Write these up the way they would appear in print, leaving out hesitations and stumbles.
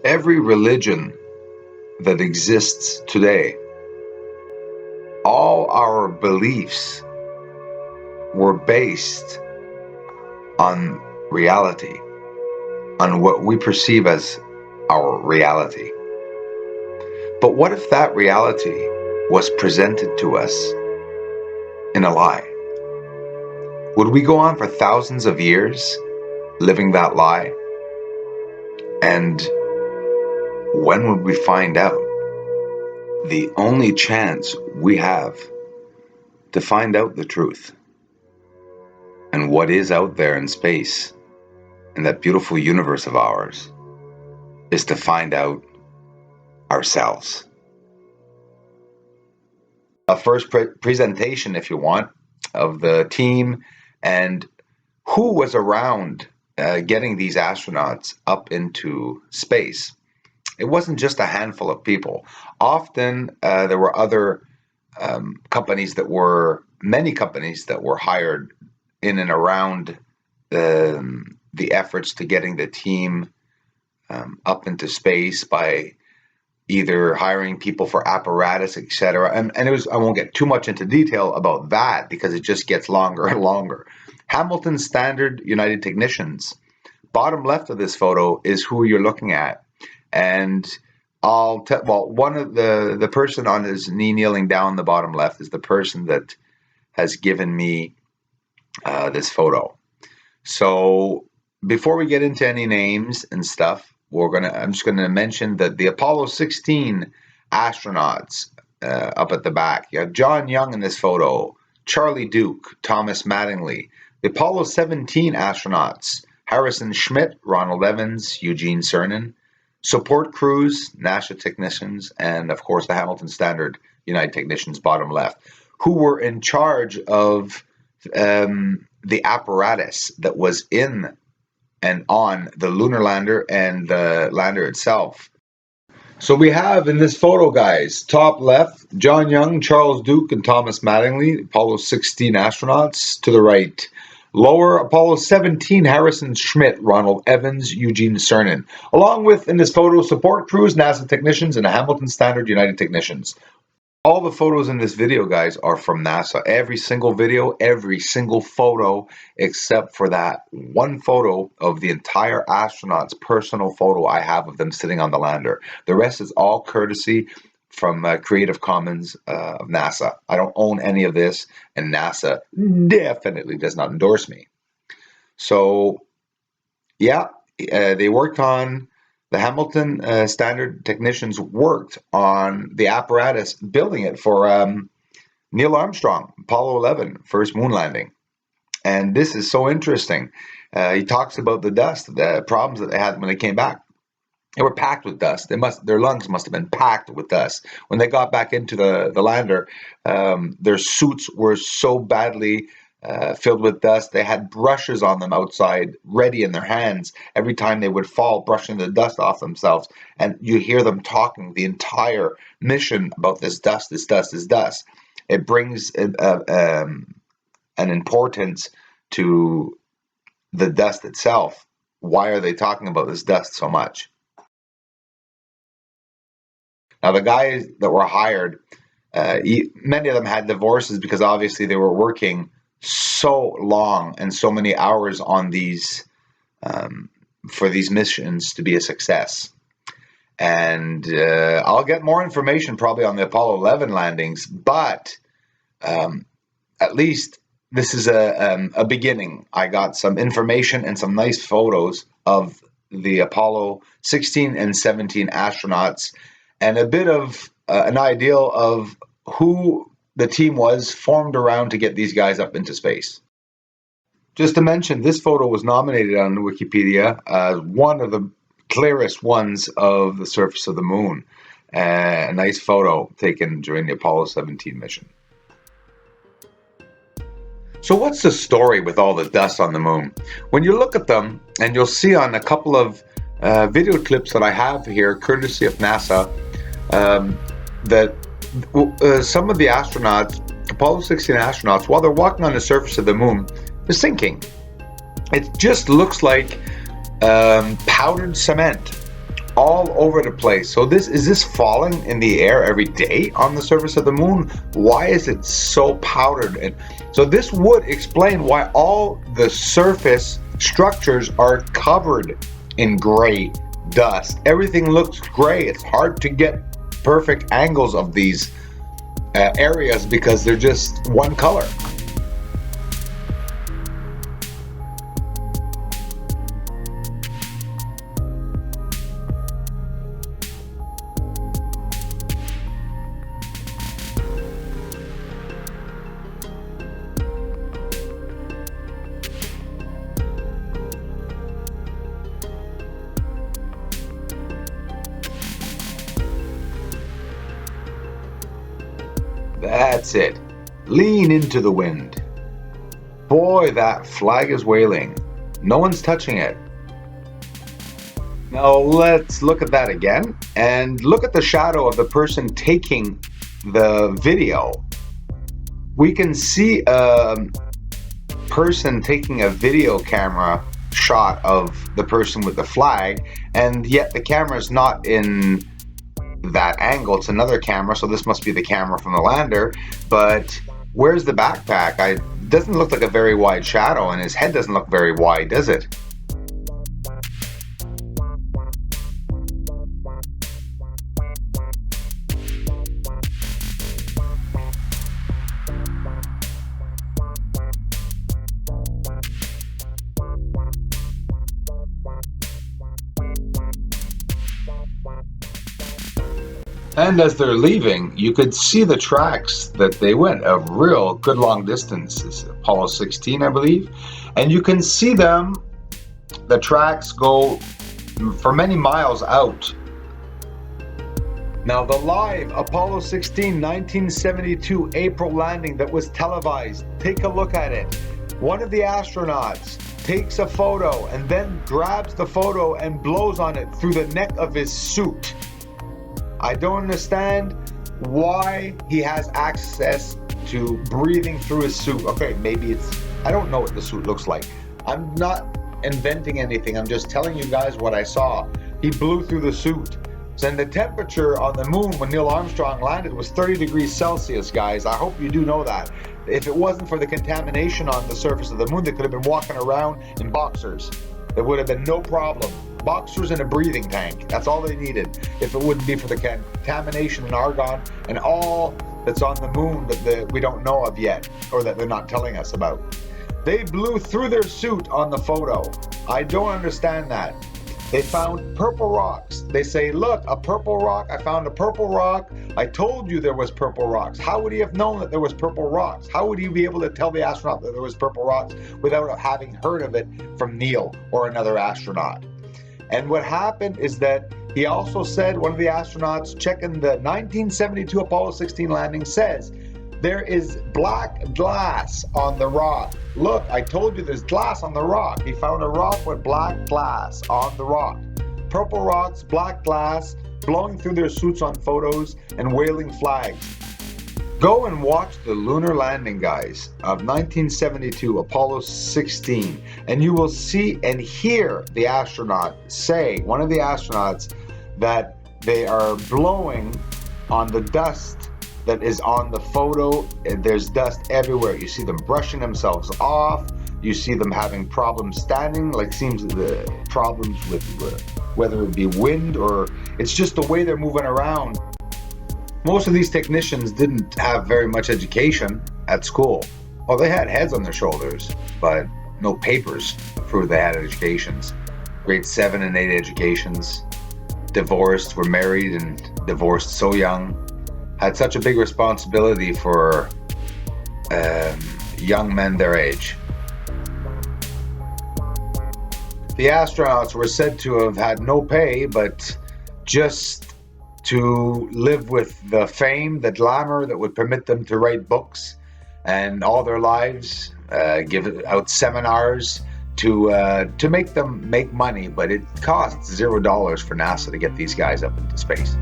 Every religion that exists today, all our beliefs were based on reality, on what we perceive as our reality. But what if that reality was presented to us in a lie? Would we go on for thousands of years living that lie? And when would we find out? The only chance we have to find out the truth and what is out there in space, in that beautiful universe of ours, is to find out ourselves. A first presentation, if you want, of the team and who was around getting these astronauts up into space. It wasn't just a handful of people. Often there were other many companies that were hired in and around the efforts to getting the team up into space by either hiring people for apparatus, etc. And it was, I won't get too much into detail about that because it just gets longer and longer. Hamilton Standard United Technicians. Bottom left of this photo is who you're looking at. And one of the person on his knee kneeling down the bottom left is the person that has given me this photo. So before we get into any names and stuff, I'm just gonna mention that the Apollo 16 astronauts up at the back. You have John Young in this photo, Charlie Duke, Thomas Mattingly. The Apollo 17 astronauts, Harrison Schmitt, Ronald Evans, Eugene Cernan. Support crews, NASA technicians, and of course the Hamilton Standard United Technicians, bottom left, who were in charge of the apparatus that was in and on the Lunar Lander and the lander itself. So we have in this photo, guys, top left, John Young, Charles Duke, and Thomas Mattingly, Apollo 16 astronauts. To the right, lower, Apollo 17, Harrison Schmitt, Ronald Evans, Eugene Cernan. Along with, in this photo, support crews, NASA technicians, and Hamilton Standard United Technicians. All the photos in this video, guys, are from NASA. Every single video, every single photo, except for that one photo of the entire astronaut's personal photo I have of them sitting on the lander. The rest is all courtesy from Creative Commons of NASA. I don't own any of this, and NASA definitely does not endorse me. So, yeah, they worked on the Hamilton Standard Technicians worked on the apparatus, building it for Neil Armstrong, Apollo 11, first moon landing. And this is so interesting. He talks about the dust, the problems that they had when they came back. They were packed with dust. Their lungs must have been packed with dust. When they got back into the lander, their suits were so badly filled with dust. They had brushes on them outside, ready in their hands. Every time they would fall, brushing the dust off themselves. And you hear them talking the entire mission about this dust, this dust, this dust. It brings an importance to the dust itself. Why are they talking about this dust so much? Now, the guys that were hired, many of them had divorces because obviously they were working so long and so many hours on these for these missions to be a success. And I'll get more information probably on the Apollo 11 landings, but at least this is a beginning. I got some information and some nice photos of the Apollo 16 and 17 astronauts and a bit of an idea of who the team was formed around to get these guys up into space. Just to mention, this photo was nominated on Wikipedia as one of the clearest ones of the surface of the moon. A nice photo taken during the Apollo 17 mission. So what's the story with all the dust on the moon? When you look at them, and you'll see on a couple of video clips that I have here, courtesy of NASA, that some of the astronauts, Apollo 16 astronauts, while they're walking on the surface of the moon, they're sinking. It just looks like powdered cement all over the place. So is this falling in the air every day on the surface of the moon? Why is it so powdered? And so this would explain why all the surface structures are covered in gray dust. Everything looks gray. It's hard to get perfect angles of these areas because they're just one color. That's it. Lean into the wind. Boy, that flag is waving. No one's touching it. Now let's look at that again and look at the shadow of the person taking the video. We can see a person taking a video camera shot of the person with the flag, and yet the camera is not in that angle. It's another camera, so this must be the camera from the lander. But where's the backpack? It doesn't look like a very wide shadow, and his head doesn't look very wide, does it? And as they're leaving, you could see the tracks that they went, a real good long distance. It's Apollo 16, I believe. And you can see them, the tracks go for many miles out. Now the live Apollo 16 1972 April landing that was televised, take a look at it. One of the astronauts takes a photo and then grabs the photo and blows on it through the neck of his suit. I don't understand why he has access to breathing through his suit. Okay, maybe I don't know what the suit looks like. I'm not inventing anything. I'm just telling you guys what I saw. He blew through the suit. And the temperature on the moon when Neil Armstrong landed was 30 degrees Celsius, guys. I hope you do know that. If it wasn't for the contamination on the surface of the moon, they could have been walking around in boxers. There would have been no problem. Boxers and a breathing tank. That's all they needed. If it wouldn't be for the contamination in argon and all that's on the moon that we don't know of yet, or that they're not telling us about. They blew through their suit on the photo. I don't understand that. They found purple rocks. They say, look, a purple rock. I found a purple rock. I told you there was purple rocks. How would he have known that there was purple rocks? How would he be able to tell the astronaut that there was purple rocks without having heard of it from Neil or another astronaut? And what happened is that he also said, one of the astronauts checking the 1972 Apollo 16 landing says, there is black glass on the rock. Look, I told you there's glass on the rock. He found a rock with black glass on the rock. Purple rocks, black glass, blowing through their suits on photos and waving flags. Go and watch the lunar landing, guys, of 1972 Apollo 16, and you will see and hear the astronaut say, one of the astronauts, that they are blowing on the dust that is on the photo. And there's dust everywhere. You see them brushing themselves off. You see them having problems standing, like seems the problems with whether it be wind or it's just the way they're moving around. Most of these technicians didn't have very much education at school. Well, they had heads on their shoulders, but no papers to prove they had educations. Grade 7 and 8 educations. Divorced, were married and divorced so young. Had such a big responsibility for young men their age. The astronauts were said to have had no pay, but just to live with the fame, the glamour that would permit them to write books and all their lives, give out seminars to make them make money. But it costs $0 for NASA to get these guys up into space.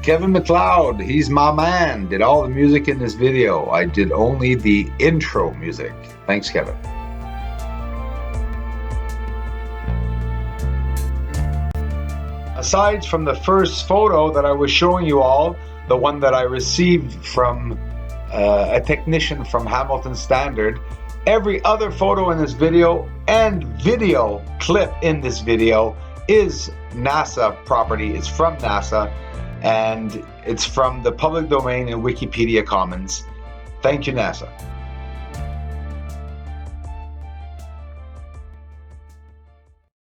Kevin MacLeod, he's my man, did all the music in this video. I did only the intro music. Thanks, Kevin. Aside from the first photo that I was showing you all, the one that I received from a technician from Hamilton Standard, every other photo in this video and video clip in this video is NASA property. It's from NASA, and it's from the public domain in Wikipedia Commons. Thank you, NASA.